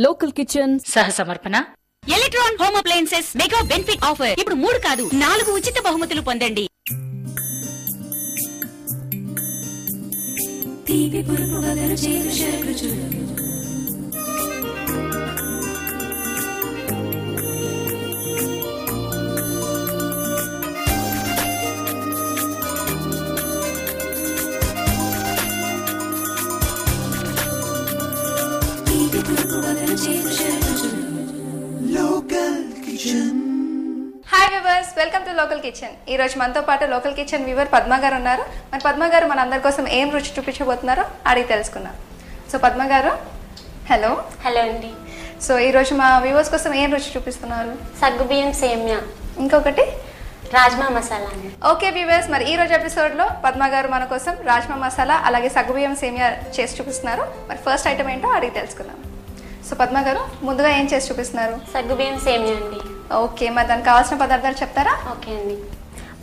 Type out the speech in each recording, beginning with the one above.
Local kitchen సహ సమర్పణ electron home appliances mega benefit offer. ఇప్పుడు 3 కాదు 4 ఉచిత బహుమతులు పొందండి. Hi viewers, welcome to local kitchen. ఈ రోజు మనతో పాటు లోకల్ కిచెన్ వ్యూవర్ పద్మ గారు ఉన్నారు. మరి పద్మ గారు మన అందరి కోసం ఏం రుచి చూపించబోతున్నారో అడిగి తెలుసుకుందాం. సో పద్మ గారు, హలో. హలో అండి. సో ఈ రోజు మా వ్యూవర్స్ కోసం ఏం రుచి చూపిస్తున్నారు? సగ్గుబియ్యం సేమ్యా, ఇంకొకటి రాజ్మా మసాలా అండి. ఓకే వ్యూవర్స్, మరి ఈ రోజు ఎపిసోడ్ లో పద్మ గారు మన కోసం రాజ్మా మసాలా అలాగే సగ్గుబియ్యం సేమియా చేసి చూపిస్తున్నారు. మరి ఫస్ట్ ఐటమ్ ఏంటో అడిగి తెలుసుకుందాం. సో పద్మ గారు, ముందుగా ఏం చేసి చూపిస్తున్నారు? సగ్గుబియ్యం సేమ్యా అండి. ఓకే, మరి దానికి కావాల్సిన పదార్థాలు చెప్తారా? ఓకే అండి.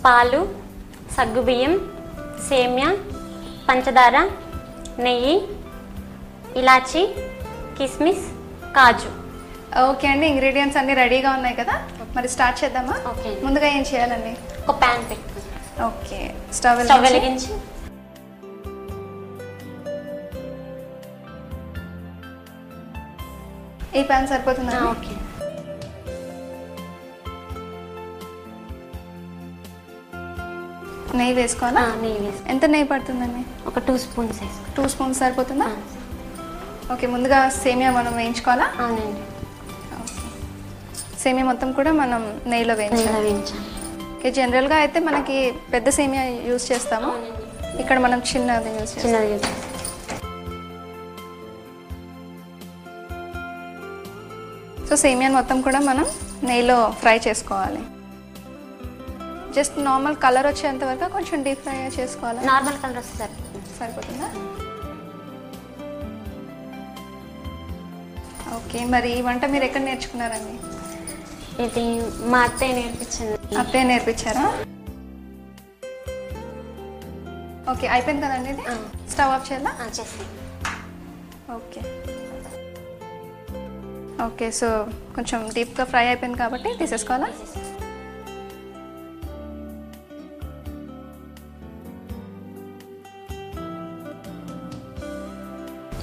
పాలు, సగ్గుబియ్యం, సేమ్యా, పంచదార, నెయ్యి, ఇలాచి, కిస్మిస్, కాజు. ఓకే అండి, ఇంగ్రీడియంట్స్ అన్ని రెడీగా ఉన్నాయి కదా, మరి స్టార్ట్ చేద్దామా? ఓకే. ముందుగా ఏం చేయాలండి? ఒక ప్యాన్ పెట్టుకుని ఓకే, స్టవ్ వెలిగించి ఈ ప్యాన్ సరిపోతుందా? ఓకే. నెయ్యి వేసుకోవాలా? నెయ్యి వేసి ఎంత నెయ్యి పడుతుందండి? ఒక 2 స్పూన్స్ వేసుకో. 2 స్పూన్స్ సరిపోతుందా? ఓకే, ముందుగా సేమియా మనం వేయించుకోవాలా? అవునండి. ఓకే, సేమియా మొత్తం కూడా మనం నెయ్యిలో వేయించాలి. ఓకే, జనరల్గా అయితే మనకి పెద్ద సేమియా యూజ్ చేస్తాము, ఇక్కడ మనం చిన్నది యూజ్ చేస్తాం. సో సేమియాని మొత్తం కూడా మనం నెయ్యిలో ఫ్రై చేసుకోవాలి. జస్ట్ నార్మల్ కలర్ వచ్చేంత వరకు కొంచెం డీప్ ఫ్రై చేసుకోవాలి. నార్మల్ కలర్ వస్తే సరిపోతుందా? ఓకే, మరి ఈ వంట మీరు ఎక్కడ నేర్చుకున్నారండి? ఇది మా అత్తయ్య నేర్పించింది. అత్తయ్య నేర్పించారా? ఓకే, అయిపోయింది కదండి ఇది. స్టవ్ ఆఫ్ చేయాలా? చేసి. ఓకే ఓకే, సో కొంచెం డీప్గా ఫ్రై అయిపోయింది కాబట్టి తీసేసుకోవాలా?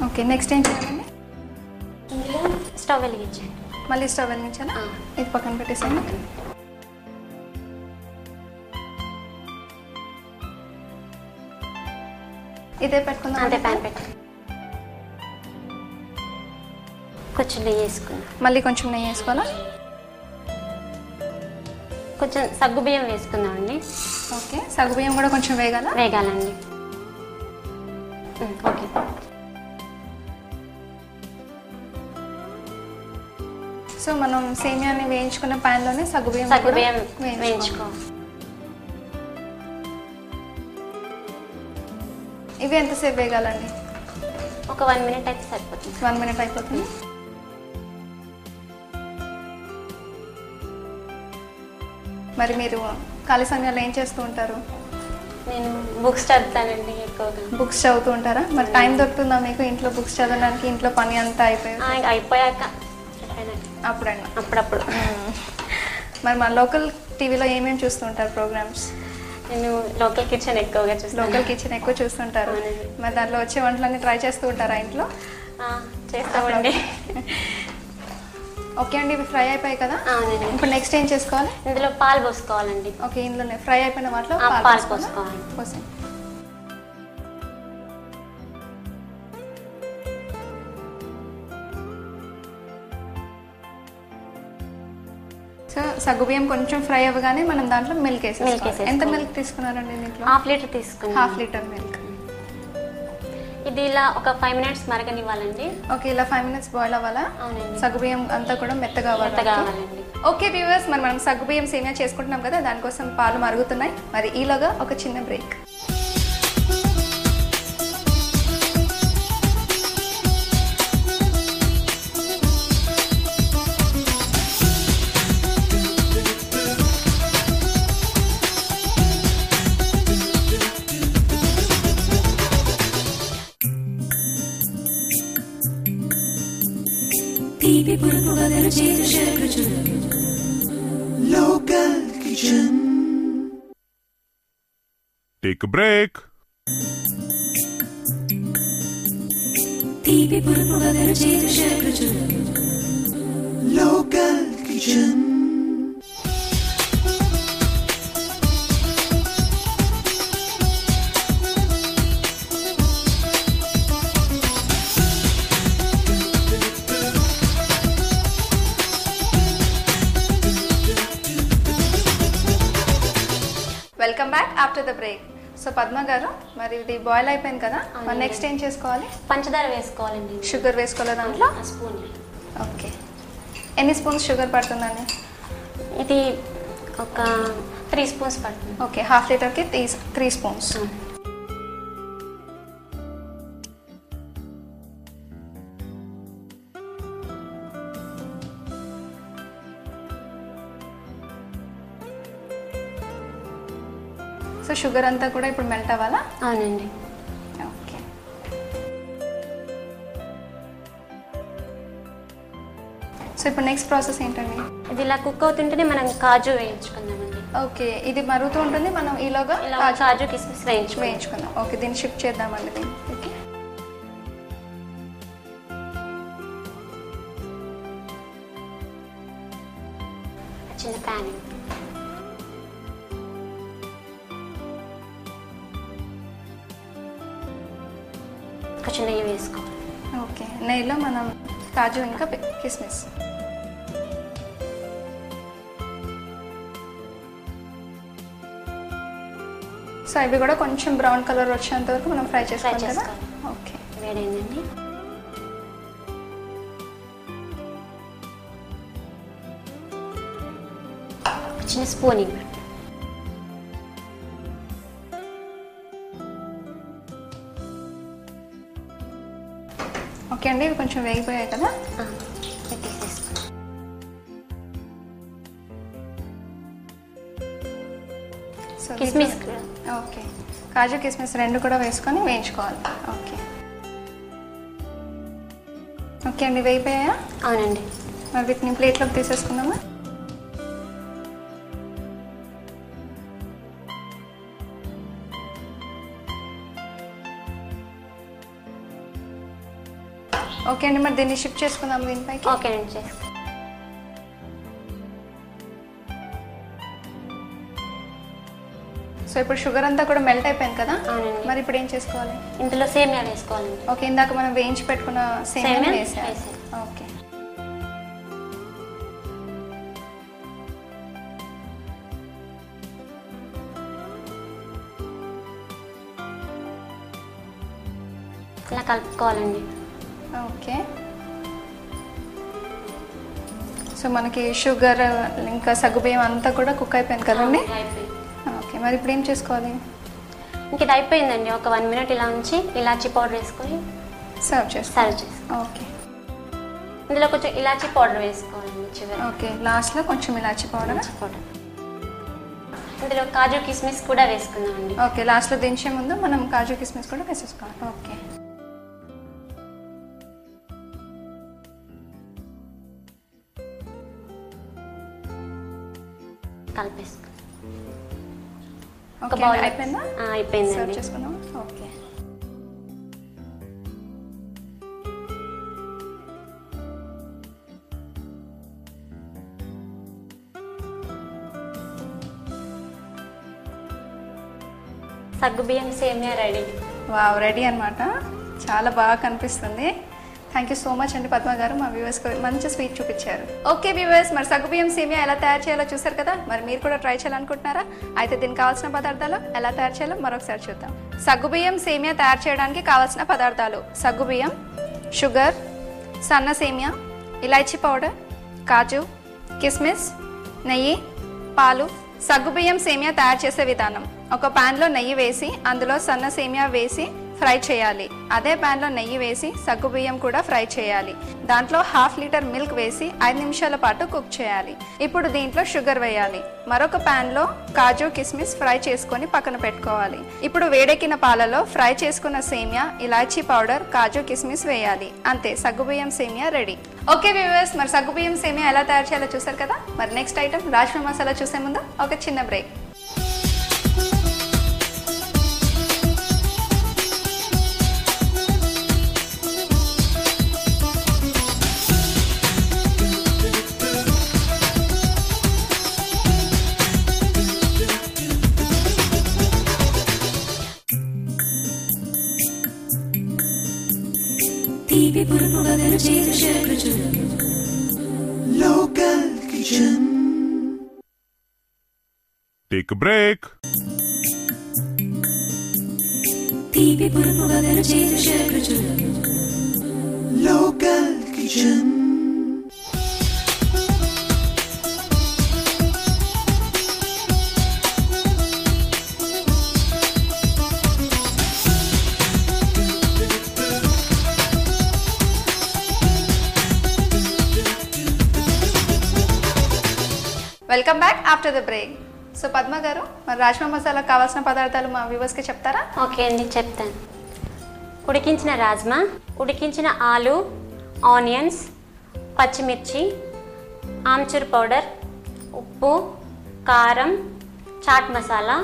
ఓకే, నెక్స్ట్ ఏం చేయాలండి? స్టవ్ వెలిగించండి. మళ్ళీ స్టవ్ వెలిగించాలా? ఇది పక్కన పెట్టేసాను. ఇదే పెట్టుకుందాం. అదే ప్యాన్ పెట్టి కొంచెం నెయ్యి వేసుకుందాం. మళ్ళీ కొంచెం నెయ్యి వేసుకోవాలా? కొంచెం సగ్గుబియ్యం వేసుకుందామండి. ఓకే, సగ్గుబియ్యం కూడా కొంచెం వేగాలండి. ఓకే. సో మనం సేమియాని వేయించుకున్న ప్యాన్లోనే సగ్గుబియ్యం వేయించుకోవాలి. ఇవి ఎంతసేపు వేగాలండి? ఒక 1 మినిట్ అయితే సరిపోతుంది. 1 మినిట్ అయిపోతుంది. మరి మీరు ఖాళీ సమయాల్లో ఏం చేస్తూ ఉంటారు? నేను బుక్స్ చదువుతానండి ఎక్కువగా. బుక్స్ చదువుతూ ఉంటారా? మరి టైం దొరుకుతుందా మీకు ఇంట్లో బుక్స్ చదవడానికి? ఇంట్లో పని అంతా అయిపోయాక అప్పుడప్పుడు. మరి మన లోకల్ టీవీలో ఏమేమి చూస్తూ ఉంటారు ప్రోగ్రామ్స్? నేను లోకల్ కిచెన్ ఎక్కువగా చూస్తాను. లోకల్ కిచెన్ ఎక్కువ చూస్తుంటారు. మరి దాంట్లో వచ్చే వంటలన్నీ ట్రై చేస్తూ ఉంటారా ఇంట్లో? చేస్తామండి. ఓకే అండి, ఇవి ఫ్రై అయిపోయాయి కదా, ఇప్పుడు నెక్స్ట్ ఏం చేసుకోవాలి? ఇందులో పాలు పోసుకోవాలండి. ఓకే, ఇందులోనే ఫ్రై అయిపోయిన వాటిలో పాలు పోసుకోవాలి. సో సగ్గుబియ్యం కొంచెం ఫ్రై అవ్వగానే మనం దాంట్లో మిల్క్ వేసేసుకోవాలి. ఎంత మిల్క్ తీసుకున్నారండి దీంట్లో? 1/2 లీటర్ తీసుకున్నాం. 1/2 లీటర్ మిల్క్. ఇది ఇలా ఒక 5 మినిట్స్ మరగనివ్వాలండి. ఓకే, ఇలా 5 మినిట్స్ బాయిల్ అవ్వాలా? అవునండి. సగ్గుబియ్యం అంతా కూడా మెత్తగా అవ్వాలండి. ఓకే వ్యూవర్స్, మరి మనం సగ్గుబియ్యం సేమియా చేసుకుంటున్నాం కదా, దానికోసం పాలు మరుగుతున్నాయి. మరి ఈలోగా ఒక చిన్న break. Local Kitchen. Take a break. Local Kitchen. Welcome back after the break. So Padma గారు, మరి ఇది బాయిల్ అయిపోయింది కదా, మరి నెక్స్ట్ ఏం చేసుకోవాలి? పంచదార వేసుకోవాలండి. షుగర్ వేసుకోవాలి దాంట్లో. స్పూన్. ఓకే, ఎన్ని స్పూన్స్ షుగర్ పడుతుందండి? ఇది ఒక 3 స్పూన్స్ పడుతుంది. ఓకే, హాఫ్ లీటర్కి 3 స్పూన్స్. సో షుగర్ అంతా కూడా ఇప్పుడు మెల్ట్ అవ్వాలా? అవునండి. ఓకే, సో ఇప్పుడు నెక్స్ట్ ప్రాసెస్ ఏంటండి? ఇది ఇలా కుక్ అవుతుంటేనే మనం కాజు వేయించుకుందామండి. ఓకే, ఇది మరుగుతూ ఉంటుంది, మనం ఈలోగా ఇలా కాజు కిస్మిస్ వేయించుకుందాం. ఓకే, దీన్ని షిఫ్ట్ చేద్దామండి దీన్ని. ఓకే, చిన్న ప్యాన్. కొంచెం నెయ్యి వేసుకోవాలి. ఓకే, నెయ్యిలో మనం కాజు ఇంకా కిస్మిస్. సో ఇవి కూడా కొంచెం బ్రౌన్ కలర్ వచ్చేంత వరకు మనం ఫ్రై చేసుకోవాలి కదా? ఓకే, వేడైందండి. చిన్న స్పూన్ ఇవ్వండి. ఓకే అండి, ఇవి కొంచెం వేగిపోయాయి కదా? తీసేసుకోండి. సో కిస్మిస్ కూడా. ఓకే, కాజు కిస్మిస్ రెండు కూడా వేసుకొని వేయించుకోవాలి. ఓకే ఓకే అండి, వేగిపోయాయా? అవునండి. మరి వీటిని ప్లేట్లోకి తీసేసుకుందామా? ఓకే అండి, మరి దీన్ని షిఫ్ట్ చేసుకుందాం దీనిపైకి. ఓకే అండి, చేసుకో. సో ఇప్పుడు షుగర్ అంతా కూడా మెల్ట్ అయిపోయింది కదా? అవునండి. మరి ఇప్పుడు ఏం చేసుకోవాలి? ఇందులో సేమియా వేసుకోవాలండి. ఓకే, ఇందాక మనం వేయించి పెట్టుకున్న సేమియా వేసాలి. ఓకే, ఇలా కలుపుకోవాలండి. ఓకే, సో మనకి షుగర్ ఇంకా సగ్గుబియ్యం అంతా కూడా కుక్ అయిపోయింది కదండి? అయిపోయింది. ఓకే, మరి ఇప్పుడు ఏం చేసుకోవాలి? ఇంక ఇది అయిపోయిందండి. ఒక 1 మినిట్ ఇలా ఉంచి ఇలాచీ పౌడర్ వేసుకొని సర్వ్ సర్వ్ చేసి ఓకే, ఇందులో కొంచెం ఇలాచీ పౌడర్ వేసుకోవాలండి చివరి. ఓకే, లాస్ట్లో కొంచెం ఇలాచి పౌడర్. ఇలాచీ పౌడర్. ఇందులో కాజు కిస్మిస్ కూడా వేసుకుందామండి. ఓకే, లాస్ట్లో దించే ముందు మనం కాజు కిస్మిస్ కూడా వేసేసుకోవాలి. ఓకే, కలిపేసుకో. ఓకే, బౌల్ అయిపోయిందా? సర్వ్ అయిపోయిందండి. చేసుకుందాం. ఓకే, సగ్గుబియ్యం సేమియా రెడీ. వావ్, రెడీ అనమాట. చాలా బాగా కనిపిస్తుంది. థ్యాంక్ యూ సో మచ్ అండి పద్మ గారు, మా వ్యూవర్స్కి మంచి స్వీట్ చూపించారు. ఓకే వ్యూవర్స్, మరి సగ్గుబియ్యం సేమియా ఎలా తయారు చేయాలో చూసారు కదా? మరి మీరు కూడా ట్రై చేయాలనుకుంటున్నారా? అయితే దీనికి కావాల్సిన పదార్థాలు ఎలా తయారు చేయాలో మరొకసారి చూద్దాం. సగ్గుబియ్యం సేమియా తయారు చేయడానికి కావాల్సిన పదార్థాలు: సగ్గుబియ్యం, షుగర్, సన్న సేమియా, ఇలాచీ పౌడర్, కాజు, కిస్మిస్, నెయ్యి, పాలు. సగ్గుబియ్యం సేమియా తయారు చేసే విధానం: ఒక పాన్లో నెయ్యి వేసి అందులో సన్న సేమియా వేసి ఫ్రై చేయాలి. అదే ప్యాన్లో నెయ్యి వేసి సగ్గుబియ్యం కూడా ఫ్రై చేయాలి. దాంట్లో 1/2 లీటర్ మిల్క్ వేసి 5 నిమిషాల పాటు కుక్ చేయాలి. ఇప్పుడు దీంట్లో షుగర్ వేయాలి. మరొక ప్యాన్లో కాజు కిస్మిస్ ఫ్రై చేసుకొని పక్కన పెట్టుకోవాలి. ఇప్పుడు వేడెక్కిన పాలలో ఫ్రై చేసుకున్న సేమియా, ఇలాచీ పౌడర్, కాజు కిస్మిస్ వేయాలి. అంతే, సగ్గుబియ్యం సేమియా రెడీ. ఓకే వ్యూవర్స్, మరి సగ్గుబియ్యం సేమియా ఎలా తయారు చేయాలో చూసారు కదా. మరి నెక్స్ట్ ఐటమ్ రాజ్మా మసాలా చూసే ముందు ఒక చిన్న break. Local Kitchen. Take a break. Local Kitchen. Welcome back after the break. So Padma గారు, మరి రాజ్మా మసాలా కావాల్సిన పదార్థాలు మా వ్యూవర్స్కి చెప్తారా? ఓకే అండి, చెప్తాను. ఉడికించిన రాజ్మా, ఉడికించిన ఆలు, ఆనియన్స్, పచ్చిమిర్చి, ఆమ్చూర్ పౌడర్, ఉప్పు, కారం, చాట్ మసాలా,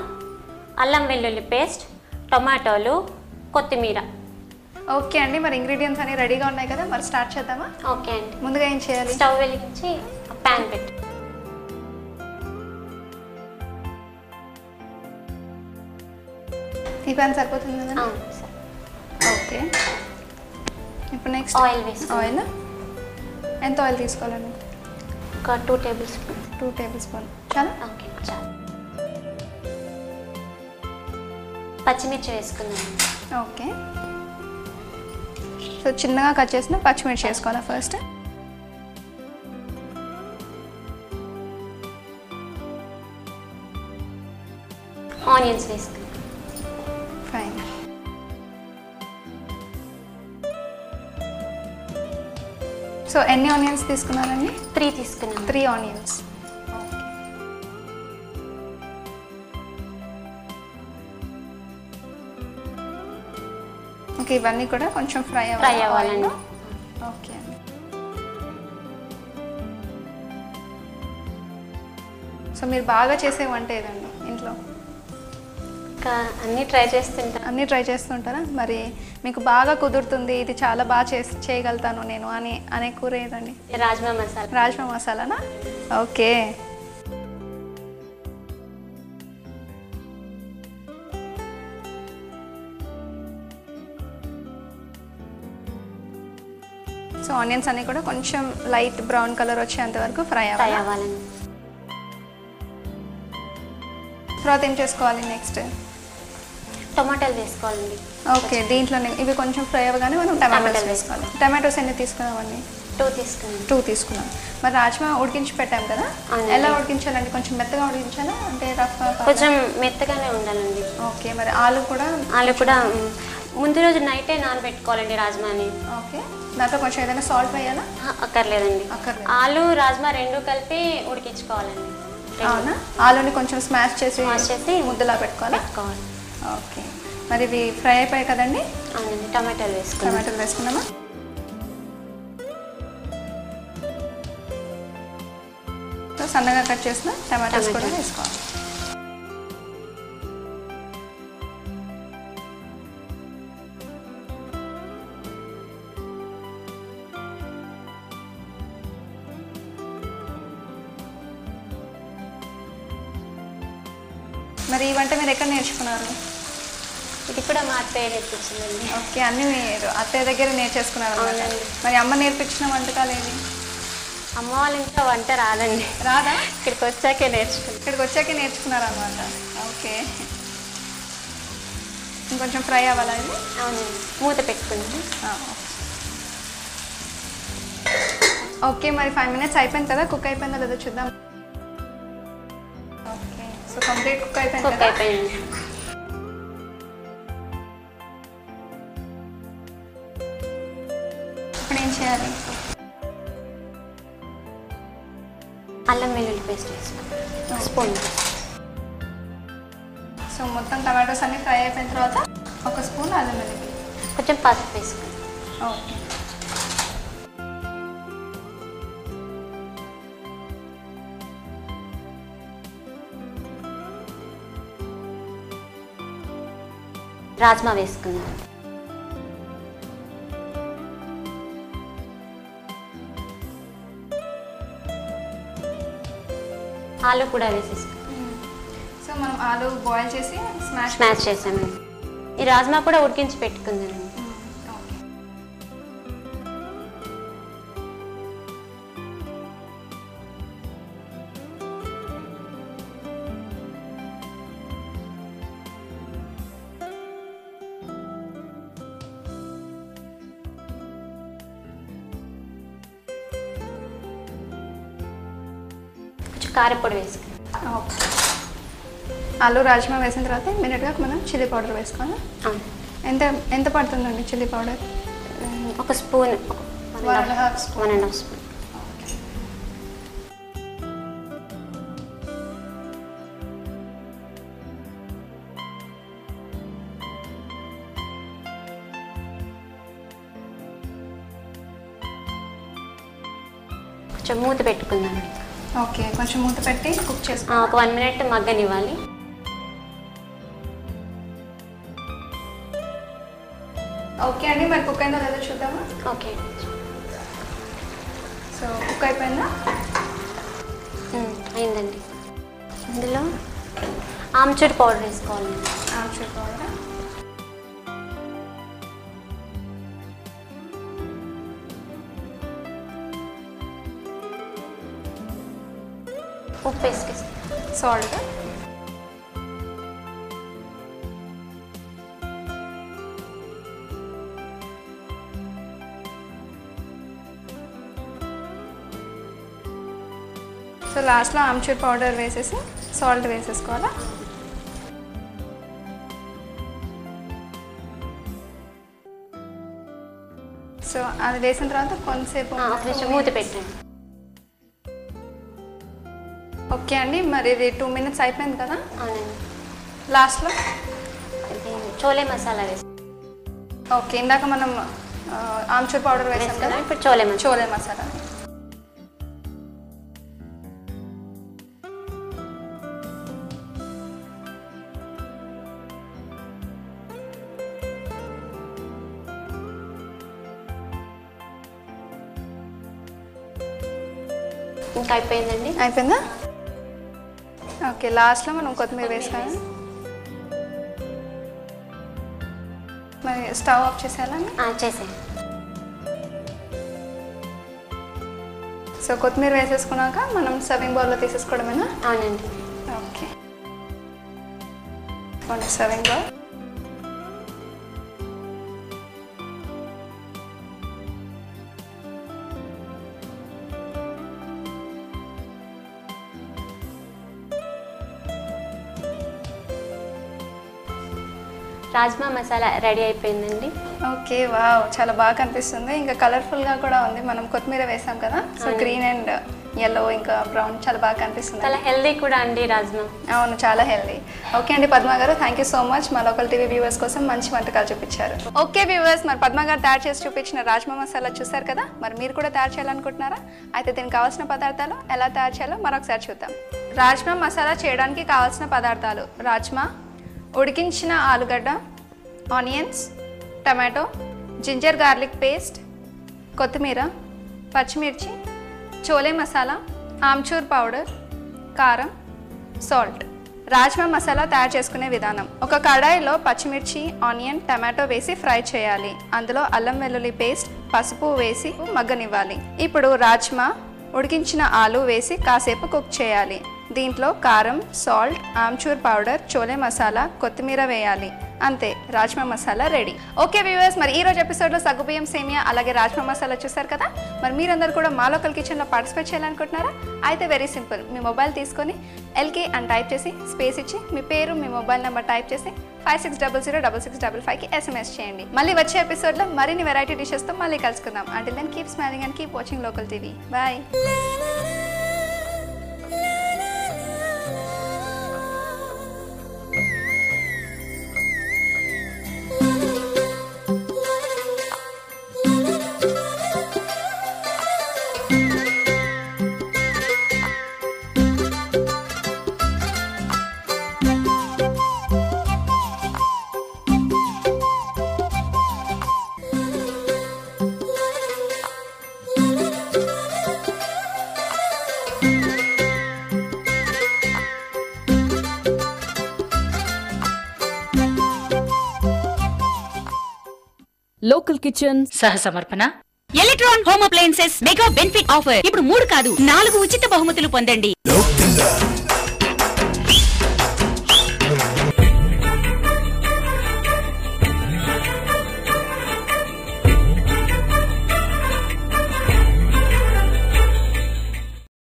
అల్లం వెల్లుల్లి పేస్ట్, టొమాటోలు, కొత్తిమీర. ఓకే అండి, మరి ఇంగ్రీడియంట్స్ అన్ని రెడీగా ఉన్నాయి కదా, మరి స్టార్ట్ చేద్దామా? ఓకే అండి. ముందుగా ఏం చేయాలి? స్టవ్ వెలిగించి ప్యాన్ పెట్టి ఈ ప్యాన్ సరిపోతుంది కదా? సరే. ఓకే, ఇప్పుడు నెక్స్ట్ ఆయిల్ వేసుకోవాలి. ఆయిల్ ఎంత ఆయిల్ తీసుకోవాలండి? ఒక 2 టేబుల్ స్పూన్. 2 టేబుల్ స్పూన్ చాలా? ఓకే, చాలు. పచ్చిమిర్చి వేసుకుందాం. ఓకే, సో చిన్నగా కట్ చేసిన పచ్చిమిర్చి వేసుకోవాలా ఫస్ట్? ఆనియన్స్ వేసుకుందాం. ఫైన్. సో ఎన్ని ఆనియన్స్ తీసుకున్నారండి? 3 తీసుకున్నాం. 3 ఆనియన్స్. ఓకే, ఇవన్నీ కూడా కొంచెం ఫ్రై అవ్వాలండి. ఓకే అండి. సో మీరు బాగా చేసే వంట ఏదండి ఇంట్లో? అన్నీ ట్రై చేస్తుంటా. అన్నీ ట్రై చేస్తుంటారా? మరి మీకు బాగా కుదురుతుంది, ఇది చాలా బాగా చేయగలుగుతాను నేను అనే కూర ఏదండి? రాజ్మా మసాలా. రాజ్మా మసాలానా? ఓకే. సో ఆనియన్స్ అన్నీ కూడా కొంచెం లైట్ బ్రౌన్ కలర్ వచ్చేంత వరకు ఫ్రై అవ్వాలండి. తర్వాత ఏం చేసుకోవాలి నెక్స్ట్? టొమాటోలు వేసుకోవాలండి. ఓకే, దీంట్లోనే ఇవి కొంచెం ఫ్రై అవ్వగానే మనం టమాటోస్ వేసుకోవాలి. టమాటోస్ ఎన్ని తీసుకున్నామండి? 2 తీసుకున్నాం. 2 తీసుకున్నాం. మరి రాజ్మా ఉడికించి పెట్టాం కదా, ఎలా ఉడికించాలండి? కొంచెం మెత్తగా ఉడికించాలా అంటే రఫ్? కొంచెం మెత్తగానే ఉండాలండి. ఓకే, మరి ఆలు కూడా ముందు రోజు నైటే నానబెట్టుకోవాలండి రాజ్మాని. ఓకే, దాంట్లో కొంచెం ఏదైనా సాల్ట్ వేయాలా? అక్కర్లేదండి. అక్కర్లేదు. ఆలు రాజ్మా 2 కలిపి ఉడికించుకోవాలండి. అవునా? ఆలుని కొంచెం స్మాష్ చేసి ముద్దలా పెట్టుకోవాలి. ఓకే, మరి ఇవి ఫ్రై అయిపోయాయి కదండి? అవునండి. టమాటాలు వేసుకున్నామా? సన్నగా కట్ చేసిన టమాటాస్ కూడా వేసుకోవాలి. మరి ఈ వంట మీరు ఎక్కడ నేర్చుకున్నారు? ఇది కూడా మా అత్తయ్య నేర్పించిందండి. ఓకే, అన్నీ మీరు అత్తయ్య దగ్గర నేర్చేసుకున్నారు. మరి అమ్మ నేర్పించిన వంటకాలు ఏవి? అమ్మ వాళ్ళ ఇంట్లో వంట రాదండి. రాదా? ఇక్కడికి వచ్చాకే నేర్చుకున్నారు అన్నమాట. ఓకే, ఇంకొంచెం ఫ్రై అవ్వాలా ఇది? అవునండి. మూత పెట్టుకుంది. ఓకే, మరి 5 minutes అయిపోయింది కదా, కుక్ అయిపోయిందో లేదో చూద్దాం. ఓకే, సో కంప్లీట్ కుక్ అయిపోయింది కదా. చేయాలి? అల్లం వెల్లుల్లి పేస్ట్ వేసుకోవాలి స్పూన్. సో మొత్తం టమాటోస్ అన్ని ఫ్రై అయిపోయిన తర్వాత 1 స్పూన్ అల్లం వెల్లుల్లి, కొంచెం పసుపు వేసుకోవాలి. ఓకే. రాజ్మా వేసుకుందాం. ఆలు కూడా వేసేసుకోవాలి. సో మనం ఆలు బాయిల్ చేసి స్మాష్ చేసామండి. ఈ రాజ్మా కూడా ఉడికించి పెట్టుకుందాం. ఓకే. కొంచెం కారపొడి వేసుకుందాం. ఓకే. ఆలు రాజ్మా వేసిన తర్వాత ఇమీడియట్గా మనం చిల్లీ పౌడర్ వేసుకోవాలి. ఎంత ఎంత పడుతుందండి chilli powder? 1 spoon, 1.5 spoon. 1.5 spoon. కొంచెం మూత పెట్టుకుందాం. ఓకే, కొంచెం మూత పెట్టి కుక్ చేసుకో. ఒక 1 మినిట్ మగ్గనివ్వాలి. ఓకే అండి, మరి కుక్ అయిందో లేదో చూద్దామా? ఓకే. సో కుక్ అయిపోయిందా? అయిందండి. ఇందులో ఆమ్చూర్ పౌడర్ వేసుకోవాలి. ఆమ్చూర్ పౌడర్, ఉప్పు వేసుకేసి, సాల్ట్, సో లాస్ట్లో ఆమ్చూర్ పౌడర్ వేసేసి సాల్ట్ వేసేసుకోవాలా? సో అది వేసిన తర్వాత కొంతసేపు కొంచెం మూత పెట్టండి. ఓకే అండి, మరి ఇది 2 మినిట్స్ అయిపోయింది కదా? అవునండి. లాస్ట్లో ఇది చోలే మసాలా వేసి, ఓకే, ఇందాక మనం ఆమ్చూర్ పౌడర్ వేసాం కదా, ఇప్పుడు చోలే మసాలా. ఇంకా అయిపోయిందండి. అయిపోయిందా? ఓకే, లాస్ట్లో మనం కొత్తిమీర వేసుకోవాలి. మరి స్టవ్ ఆఫ్ చేసేయాలండి? చేసేయండి. సో కొత్తిమీర వేసేసుకున్నాక మనం సర్వింగ్ బౌల్లో తీసేసుకోవడమేనా? అవునండి. Okay, serving bowl. Rajma masala ready అయిపోయిందండి. ఓకే, వావ్, చాలా బాగా కనిపిస్తుంది. ఇంకా కలర్ఫుల్గా కూడా ఉంది. మనం కొత్తిమీర వేసాం కదా, సో గ్రీన్ అండ్ yellow ఇంకా బ్రౌన్ చాలా బాగా కనిపిస్తుంది. చాలా హెల్దీ కూడా అండి రాజ్మా. అవును, చాలా హెల్దీ. ఓకే అండి పద్మ గారు, థ్యాంక్ యూ సో మచ్ మా లోకల్ టీవీ వ్యూవర్స్ కోసం మంచి వంటకాలు చూపించారు. ఓకే వ్యూవర్స్, మరి పద్మ గారు తయారు చేసి చూపించిన రాజ్మా మసాలా చూసారు కదా, మరి మీరు కూడా తయారు చేయాలనుకుంటున్నారా? అయితే దీనికి కావాల్సిన పదార్థాలు ఎలా తయారు చేయాలో మరొకసారి చూద్దాం. రాజ్మా మసాలా చేయడానికి కావాల్సిన పదార్థాలు: రాజ్మా, ఉడికించిన ఆలుగడ్డ, onions, tomato, ginger garlic paste, కొత్తిమీర, పచ్చిమిర్చి, చోలే మసాలా, ఆమ్చూర్ పౌడర్, కారం, సాల్ట్. రాజ్మా మసాలా తయారు చేసుకునే విధానం: ఒక కడాయిలో పచ్చిమిర్చి, ఆనియన్, టమాటో వేసి ఫ్రై చేయాలి. అందులో అల్లం వెల్లుల్లి పేస్ట్, పసుపు వేసి మగ్గనివ్వాలి. ఇప్పుడు రాజ్మా, ఉడికించిన ఆలు వేసి కాసేపు కుక్ చేయాలి. దీంట్లో కారం, సాల్ట్, ఆమ్చూర్ పౌడర్, చోలే మసాలా, కొత్తిమీర వేయాలి. అంతే, rajma masala ready. Okay viewers, మరి ఈ రోజు ఎపిసోడ్లో సగ్గుబియ్యం సేమియా అలాగే రాజ్మా మసాలా చూసారు కదా. మరి మీరందరూ కూడా మా లోకల్ కిచెన్లో పార్టిసిపేట్ చేయాలనుకుంటున్నారా? అయితే వెరీ సింపుల్, మీ మొబైల్ తీసుకొని ఎల్కే అని టైప్ చేసి స్పేస్ ఇచ్చి మీ పేరు, మీ మొబైల్ నెంబర్ టైప్ చేసి 56006655కి SMS చేయండి. మళ్ళీ వచ్చే ఎపిసోడ్లో మరిన్ని వెరైటీ డిషెస్తో మళ్ళీ కలుసుకుందాం. Until then keep smiling and keep watching local TV. Bye. Local kitchen సహ సమర్పణ electron home appliances mega benefit offer. ఇప్పుడు 3 కాదు 4 ఉచిత బహుమతులు పొందండి.